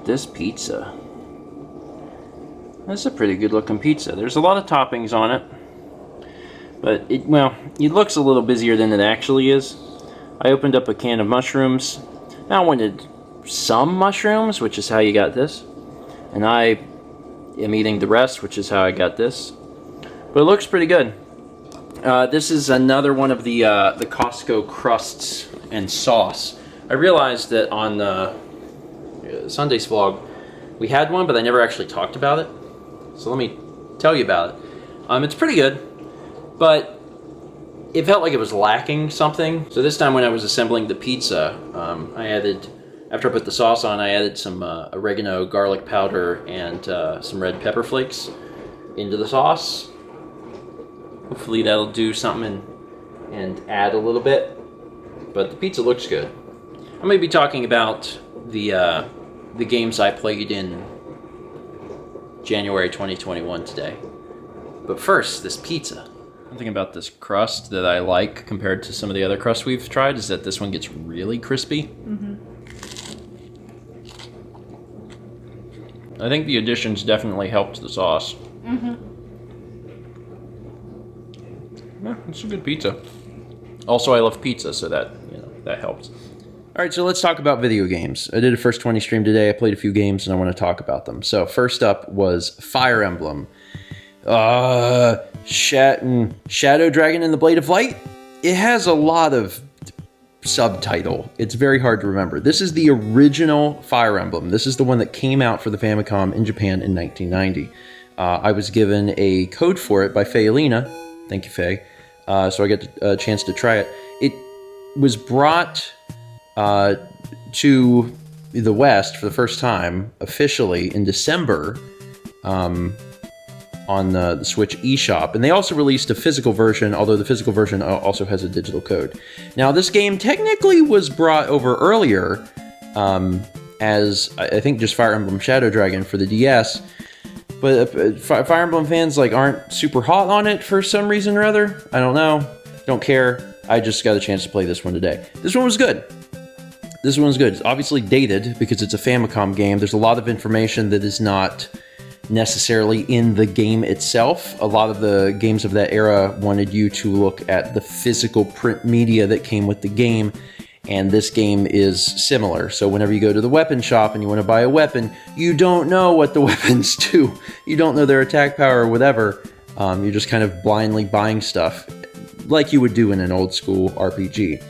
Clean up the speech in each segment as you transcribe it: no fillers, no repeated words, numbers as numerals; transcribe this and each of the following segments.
this pizza. That's a pretty good looking pizza. There's a lot of toppings on it, but it looks a little busier than it actually is. I opened up a can of mushrooms. I wanted some mushrooms, which is how you got this, and I am eating the rest, which is how I got this. But it looks pretty good. This is another one of the Costco crusts and sauce. I realized that on Sunday's vlog we had one, but I never actually talked about it. So let me tell you about it. It's pretty good, but it felt like it was lacking something. So this time when I was assembling the pizza, I added, after I put the sauce on, I added some oregano, garlic powder, and some red pepper flakes into the sauce. Hopefully that'll do something and add a little bit. But the pizza looks good. I'm going to be talking about the games I played in January 2021 today. But first, this pizza. One thing about this crust that I like compared to some of the other crusts we've tried is that this one gets really crispy. Mm-hmm. I think the additions definitely helped the sauce. Mm-hmm. Yeah, it's a good pizza. Also, I love pizza, so that helps. All right, so let's talk about video games. I did a first 20 stream today. I played a few games, and I want to talk about them. So first up was Fire Emblem. Shadow Dragon and the Blade of Light. It has a lot of subtitle. It's very hard to remember. This is the original Fire Emblem. This is the one that came out for the Famicom in Japan in 1990. I was given a code for it by Fayealina. Thank you, Faye. So I got a chance to try it. It was brought to the West for the first time officially in December on the Switch eShop. And they also released a physical version, although the physical version also has a digital code. Now, this game technically was brought over earlier as, I think, just Fire Emblem Shadow Dragon for the DS. But Fire Emblem fans aren't super hot on it for some reason or other. I don't know. Don't care. I just got a chance to play this one today. This one was good. This one's good. It's obviously dated because it's a Famicom game. There's a lot of information that is not necessarily in the game itself. A lot of the games of that era wanted you to look at the physical print media that came with the game, and this game is similar. So whenever you go to the weapon shop and you want to buy a weapon, you don't know what the weapons do. You don't know their attack power or whatever. You're just kind of blindly buying stuff like you would do in an old school RPG.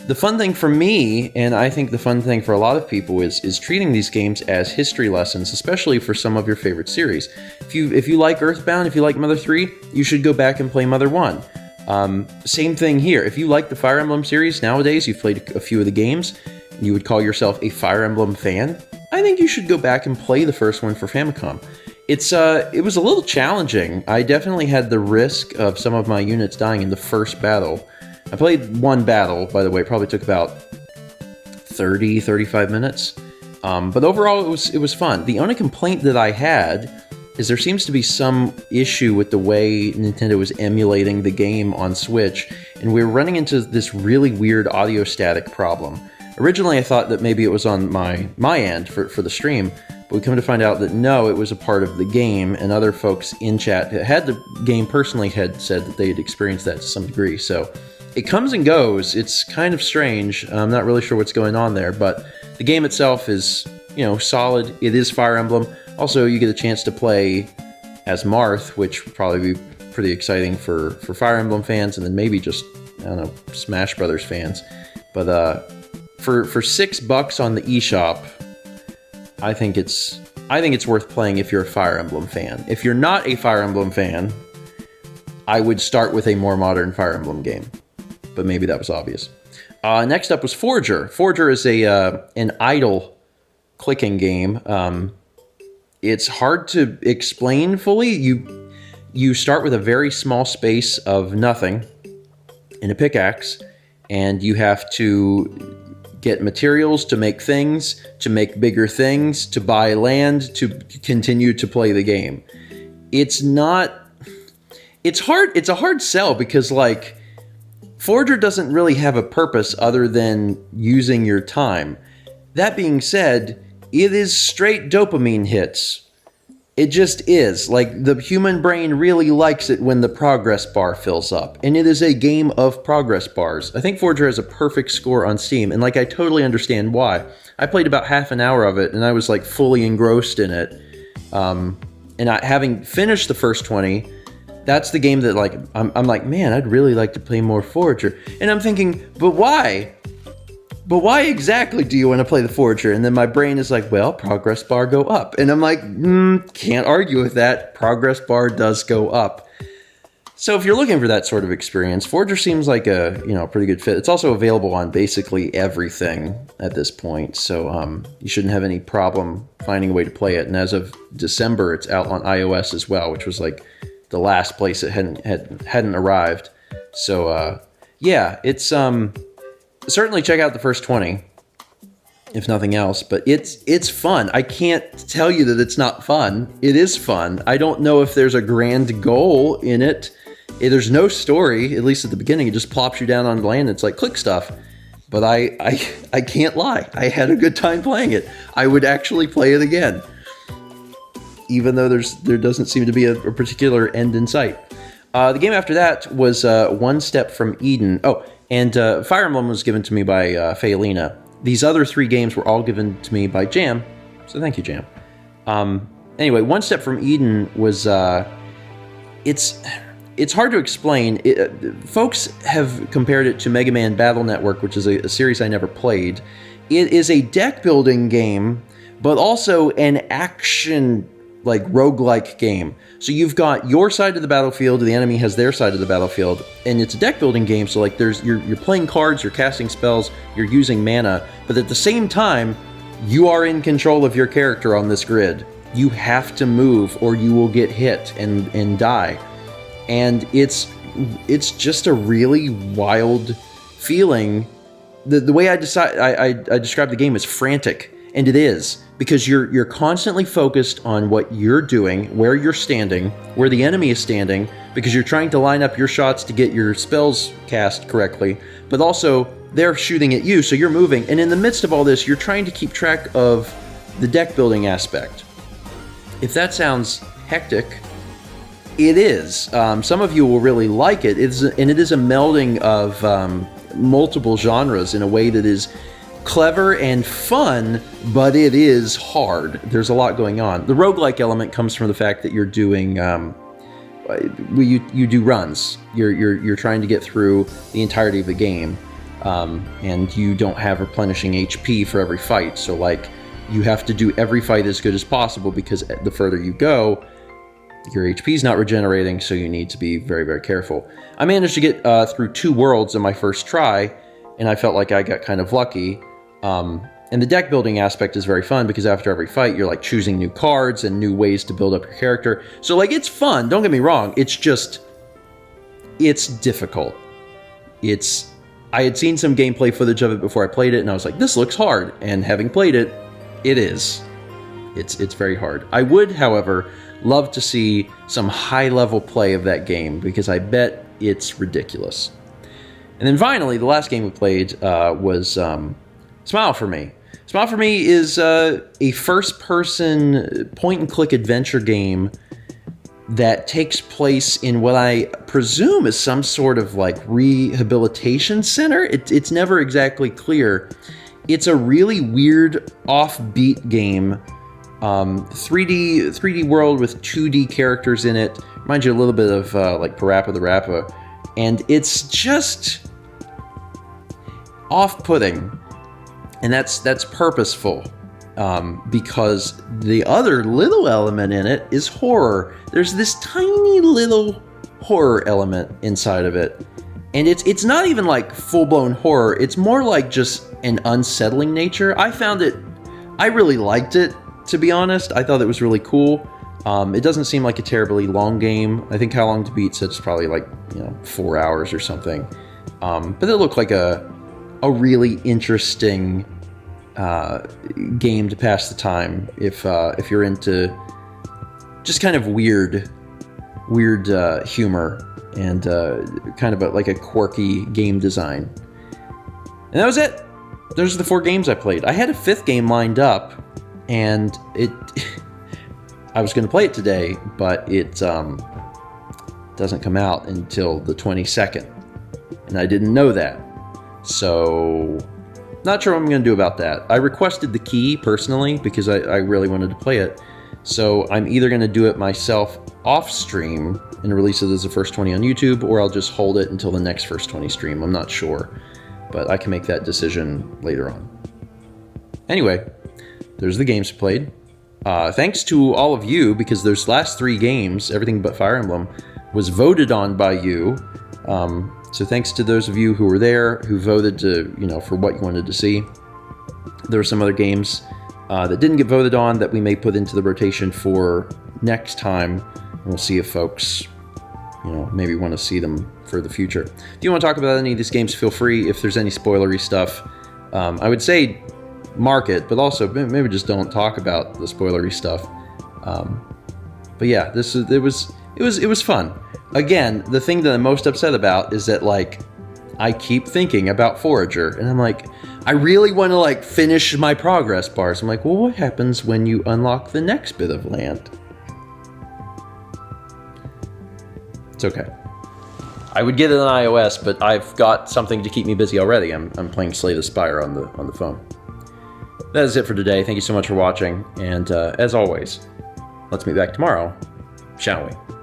The fun thing for me, and I think the fun thing for a lot of people, is treating these games as history lessons, especially for some of your favorite series. If you like Earthbound, if you like Mother 3, you should go back and play Mother 1. Same thing here. If you like the Fire Emblem series nowadays, you've played a few of the games, and you would call yourself a Fire Emblem fan, I think you should go back and play the first one for Famicom. It was a little challenging. I definitely had the risk of some of my units dying in the first battle. I played one battle, by the way. It probably took about 35 minutes. But overall, it was fun. The only complaint that I had is there seems to be some issue with the way Nintendo was emulating the game on Switch, and we were running into this really weird audio static problem. Originally, I thought that maybe it was on my end for the stream, but we come to find out that no, it was a part of the game, and other folks in chat that had the game personally had said that they had experienced that to some degree. So it comes and goes. It's kind of strange. I'm not really sure what's going on there, but the game itself is, solid. It is Fire Emblem. Also, you get a chance to play as Marth, which would probably be pretty exciting for Fire Emblem fans, and then maybe just, I don't know, Smash Brothers fans. But for $6 on the eShop, I think it's worth playing if you're a Fire Emblem fan. If you're not a Fire Emblem fan, I would start with a more modern Fire Emblem game. But maybe that was obvious. Next up was Forager. Forager is an idle clicking game. It's hard to explain fully. You start with a very small space of nothing and a pickaxe, and you have to get materials to make things, to make bigger things, to buy land, to continue to play the game. It's a hard sell because Forager doesn't really have a purpose other than using your time. That being said, it is straight dopamine hits. It just is. Like, the human brain really likes it when the progress bar fills up. And it is a game of progress bars. I think Forager has a perfect score on Steam, and, like, I totally understand why. I played about half an hour of it, and I was, like, fully engrossed in it. Having finished the first 20, that's the game that, like, I'm like, man, I'd really like to play more Forager. And I'm thinking, but why? But why exactly do you want to play the Forager? And then my brain is like, well, progress bar go up. And I'm like, can't argue with that. Progress bar does go up. So if you're looking for that sort of experience, Forager seems like a pretty good fit. It's also available on basically everything at this point. So you shouldn't have any problem finding a way to play it. And as of December, it's out on iOS as well, which was like the last place it hadn't arrived. So yeah, it's certainly check out the first 20, if nothing else, but it's fun. I can't tell you that it's not fun. It is fun. I don't know if there's a grand goal in it. There's no story, at least at the beginning. It just plops you down on land. It's like click stuff. But I can't lie. I had a good time playing it. I would actually play it again, even though there doesn't seem to be a particular end in sight. The game after that was One Step from Eden. Oh, and Fire Emblem was given to me by Faelina. These other 3 games were all given to me by Jam, so thank you, Jam. Anyway, One Step from Eden was... It's hard to explain. Folks have compared it to Mega Man Battle Network, which is a series I never played. It is a deck-building game, but also an action, like, roguelike game. So you've got your side of the battlefield, the enemy has their side of the battlefield, and it's a deck-building game, so, like, you're playing cards, you're casting spells, you're using mana, but at the same time, you are in control of your character on this grid. You have to move, or you will get hit and die. And it's just a really wild feeling. The way I describe the game is frantic, and it is, because you're constantly focused on what you're doing, where you're standing, where the enemy is standing, because you're trying to line up your shots to get your spells cast correctly, but also they're shooting at you, so you're moving. And in the midst of all this, you're trying to keep track of the deck building aspect. If that sounds hectic, it is. Some of you will really like it. It is a melding of multiple genres in a way that is clever and fun, but it is hard. There's a lot going on. The roguelike element comes from the fact that you're doing you do runs. You're trying to get through the entirety of the game, and you don't have replenishing HP for every fight. So, like, you have to do every fight as good as possible, because the further you go, your HP is not regenerating, so you need to be very, very careful. I managed to get through 2 worlds in my first try, and I felt like I got kind of lucky. And the deck building aspect is very fun, because after every fight, you're, like, choosing new cards and new ways to build up your character. So, like, it's fun, don't get me wrong. It's just, it's difficult. I had seen some gameplay footage of it before I played it, and I was like, this looks hard. And having played it, it is. It's very hard. I would, however, love to see some high-level play of that game, because I bet it's ridiculous. And then finally, the last game we played was Smile for Me. Smile for Me is a first-person point-and-click adventure game that takes place in what I presume is some sort of, like, rehabilitation center. It's never exactly clear. It's a really weird, offbeat game. 3D world with 2D characters in it. Reminds you a little bit of like Parappa the Rapper. And it's just off-putting. And that's purposeful. Because the other little element in it is horror. There's this tiny little horror element inside of it. And it's not even like full-blown horror. It's more like just an unsettling nature. I really liked it, to be honest. I thought it was really cool. It doesn't seem like a terribly long game. I think How Long to Beat said it's probably like 4 hours or something. But it looked like a really interesting game to pass the time if you're into just kind of weird humor and kind of like a quirky game design. And that was it. Those are the 4 games I played. I had a 5th game lined up, and it I was going to play it today, but it doesn't come out until the 22nd, and I didn't know that. So not sure what I'm going to do about that. I requested the key personally because I really wanted to play it. So I'm either going to do it myself off stream and release it as the first 20 on YouTube, or I'll just hold it until the next first 20 stream. I'm not sure, but I can make that decision later on. Anyway, there's the games played. Thanks to all of you, because those last 3 games, everything but Fire Emblem, was voted on by you. So thanks to those of you who were there, who voted to, for what you wanted to see. There were some other games that didn't get voted on that we may put into the rotation for next time. And we'll see if folks, maybe want to see them for the future. If you want to talk about any of these games, feel free. If there's any spoilery stuff, I would say mark it, but also maybe just don't talk about the spoilery stuff. But yeah, it was fun. Again, the thing that I'm most upset about is that, I keep thinking about Forager, and I'm like, I really want to, finish my progress bars. I'm like, well, what happens when you unlock the next bit of land? It's okay. I would get it on iOS, but I've got something to keep me busy already. I'm playing Slay the Spire on the phone. That is it for today. Thank you so much for watching, and as always, let's meet back tomorrow, shall we?